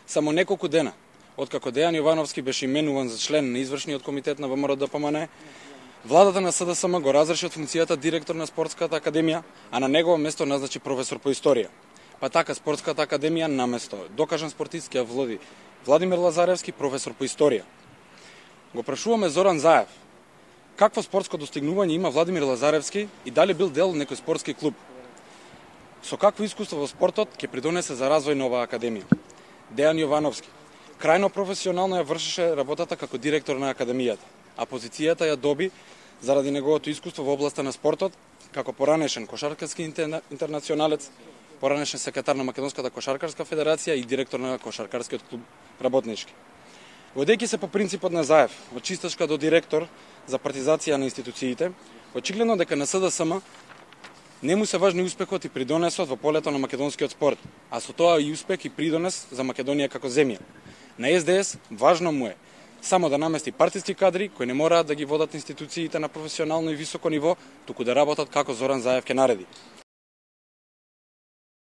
Само неколку дена откако Дејан Јовановски беше именуван за член на извршниот комитет на ВМРО-ДПМНЕ, владата на СДСМ го разреши од функцијата директор на спортската академија, а на негово место назначи професор по историја. Па така спортската академија наместо докажан спортист ќе води Владимир Лазаревски, професор по историја. Го прашуваме Зоран Заев, какво спортско достигнување има Владимир Лазаревски и дали бил дел некој спортски клуб? Со какво искуство во спортот ќе придонесе за развој на оваа академија? Дејан Јовановски крајно професионално ја вршеше работата како директор на академијата, а позицијата ја доби заради неговото искуство во областа на спортот, како поранешен кошаркарски интернационалец, поранешен секретар на Македонската кошаркарска федерација и директор на кошаркарскиот клуб Работнички. Водејќи се по принципот на Заев, од чистачка до директор за партизација на институциите, очигледно дека на СДСМ не му се важни успехот и придонесот во полето на македонскиот спорт, а со тоа и успех и придонес за Македонија како земја. На СДС важно му е само да намести партиски кадри кои не мораат да ги водат институциите на професионално и високо ниво, туку да работат како Зоран Заев ке нареди.